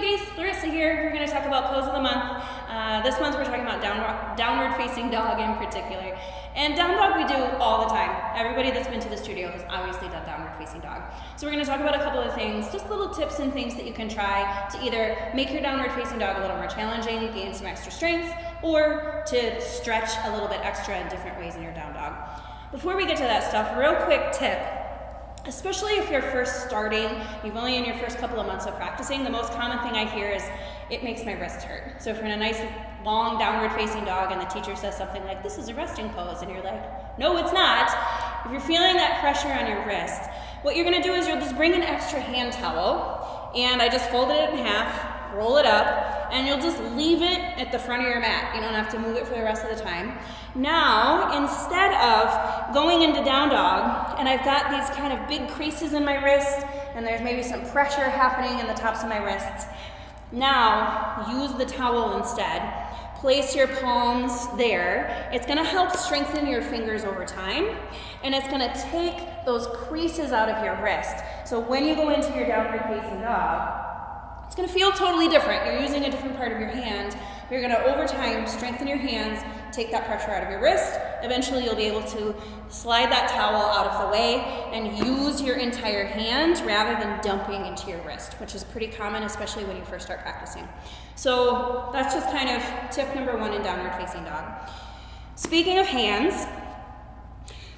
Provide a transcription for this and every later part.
ladies, Larissa here. We're going to talk about pose of the month. This month we're talking about downward facing dog in particular. And down dog we do all the time. Everybody that's been to the studio has obviously done downward facing dog. So we're going to talk about a couple of things, just little tips and things that you can try to either make your downward facing dog a little more challenging, gain some extra strength, or to stretch a little bit extra in different ways in your down dog. Before we get to that stuff, real quick tip. Especially if you're first starting, you've only in your first couple of months of practicing, the most common thing I hear is, it makes my wrist hurt. So if you're in a nice long downward facing dog and the teacher says something like, this is a resting pose, and you're like, no it's not. If you're feeling that pressure on your wrist, what you're gonna do is you'll just bring an extra hand towel, and I just folded it in half, roll it up, and you'll just leave it at the front of your mat. You don't have to move it for the rest of the time. Now, instead of going into down dog, and I've got these kind of big creases in my wrist, and there's maybe some pressure happening in the tops of my wrists, now use the towel instead. Place your palms there. It's gonna help strengthen your fingers over time, and it's gonna take those creases out of your wrist. So when you go into your downward facing dog, it's gonna feel totally different. You're using a different part of your hand. You're gonna, over time, strengthen your hands, take that pressure out of your wrist. Eventually, you'll be able to slide that towel out of the way and use your entire hand rather than dumping into your wrist, which is pretty common, especially when you first start practicing. So that's just kind of tip number one in downward facing dog. Speaking of hands,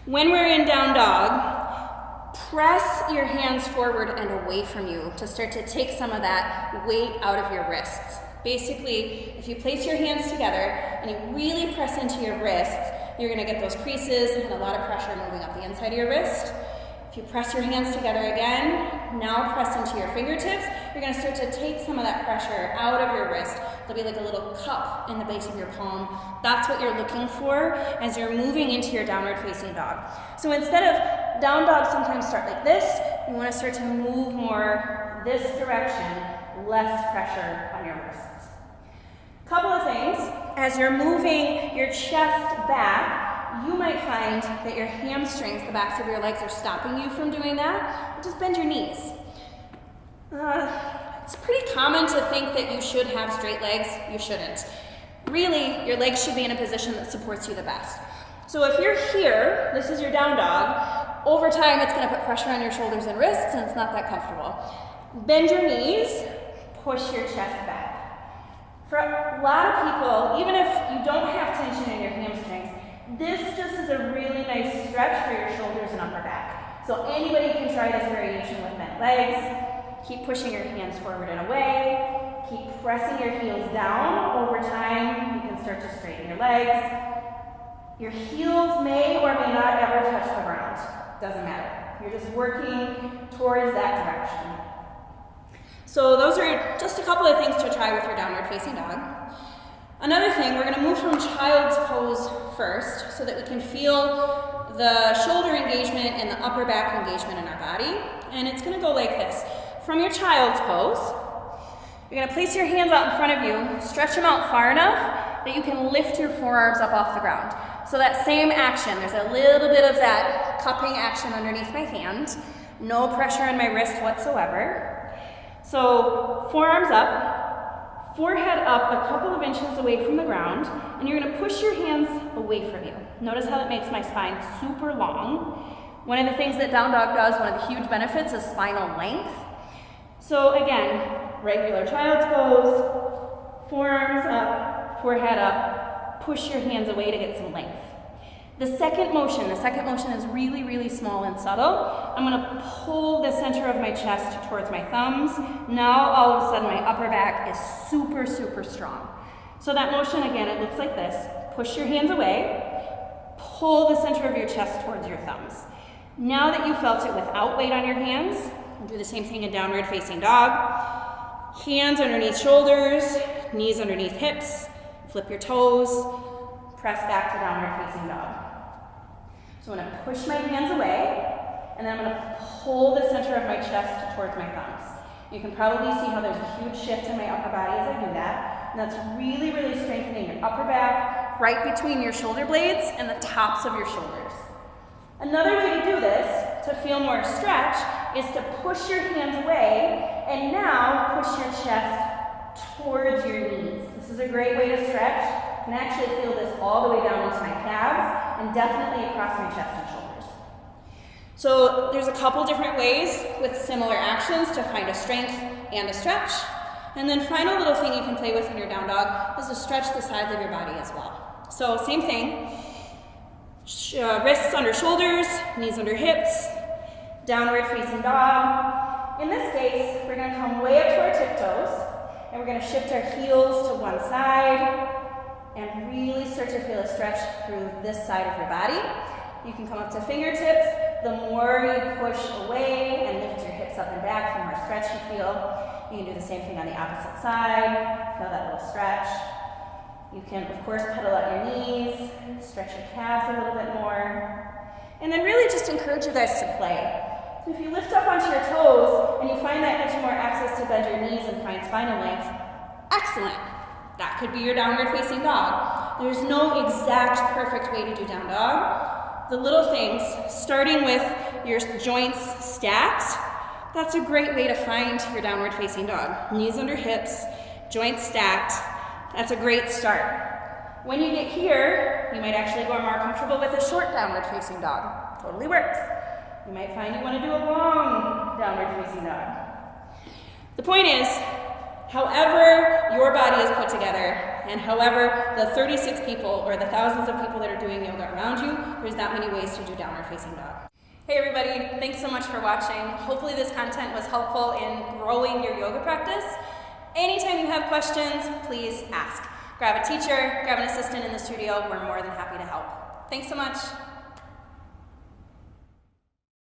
when we're in down dog, press your hands forward and away from you to start to take some of that weight out of your wrists. Basically, if you place your hands together and you really press into your wrists, you're gonna get those creases and a lot of pressure moving up the inside of your wrist. If you press your hands together again, now press into your fingertips, you're gonna start to take some of that pressure out of your wrist. There'll be like a little cup in the base of your palm. That's what you're looking for as you're moving into your downward facing dog. So instead of down dog sometimes start like this, you wanna start to move more this direction, less pressure on your wrists. Couple of things, as you're moving your chest back, you might find that your hamstrings, the backs of your legs, are stopping you from doing that. Just bend your knees. It's pretty common to think that you should have straight legs. You shouldn't. Really, your legs should be in a position that supports you the best. So if you're here, this is your down dog, over time it's going to put pressure on your shoulders and wrists, and it's not that comfortable. Bend your knees, push your chest back. For a lot of people, even if you don't have tension in your hamstrings, this just is a really nice stretch for your shoulders and upper back. So anybody can try this variation with bent legs. Keep pushing your hands forward and away. Keep pressing your heels down. Over time, you can start to straighten your legs. Your heels may or may not ever touch the ground. Doesn't matter. You're just working towards that direction. So those are just a couple of things to try with your downward facing dog. Another thing, we're gonna move from child's pose first so that we can feel the shoulder engagement and the upper back engagement in our body. And it's gonna go like this. From your child's pose, you're gonna place your hands out in front of you, stretch them out far enough that you can lift your forearms up off the ground. So that same action, there's a little bit of that cupping action underneath my hand, no pressure on my wrist whatsoever. So forearms up, forehead up a couple of inches away from the ground, and you're gonna push your hands away from you. Notice how that makes my spine super long. One of the things that down dog does, one of the huge benefits, is spinal length. So again, regular child's pose, forearms up, forehead up, push your hands away to get some length. The second motion is really, really small and subtle. I'm gonna pull the center of my chest towards my thumbs. Now all of a sudden my upper back is super, super strong. So that motion, again, it looks like this. Push your hands away, pull the center of your chest towards your thumbs. Now that you felt it without weight on your hands, we'll do the same thing in downward facing dog. Hands underneath shoulders, knees underneath hips, flip your toes, press back to downward facing dog. So I'm going to push my hands away, and then I'm going to pull the center of my chest towards my thumbs. You can probably see how there's a huge shift in my upper body as I do that. And that's really, really strengthening your upper back, right between your shoulder blades and the tops of your shoulders. Another way to do this, to feel more stretch, is to push your hands away, and now push your chest towards your knees. This is a great way to stretch. I can actually feel this all the way down into my calves and definitely across my chest and shoulders. So there's a couple different ways with similar actions to find a strength and a stretch. And then final little thing you can play with in your down dog is to stretch the sides of your body as well. So same thing, wrists under shoulders, knees under hips, downward facing dog. In this case, we're gonna come way up to our tiptoes and we're gonna shift our heels to one side and really start to feel a stretch through this side of your body. You can come up to fingertips. The more you push away and lift your hips up and back, the more stretch you feel. You can do the same thing on the opposite side. Feel that little stretch. You can, of course, pedal out your knees, stretch your calves a little bit more. And then really just encourage you guys to play. So if you lift up onto your toes and you find that gives you more access to bend your knees and find spinal length, excellent. That could be your downward facing dog. There's no exact perfect way to do down dog. The little things, starting with your joints stacked, that's a great way to find your downward facing dog. Knees under hips, joints stacked, that's a great start. When you get here, you might actually go more comfortable with a short downward facing dog. Totally works. You might find you want to do a long downward facing dog. The point is, however your body is put together, and however the 36 people or the thousands of people that are doing yoga around you, there's that many ways to do downward facing dog. Hey everybody, thanks so much for watching. Hopefully this content was helpful in growing your yoga practice. Anytime you have questions, please ask. Grab a teacher, grab an assistant in the studio. We're more than happy to help. Thanks so much.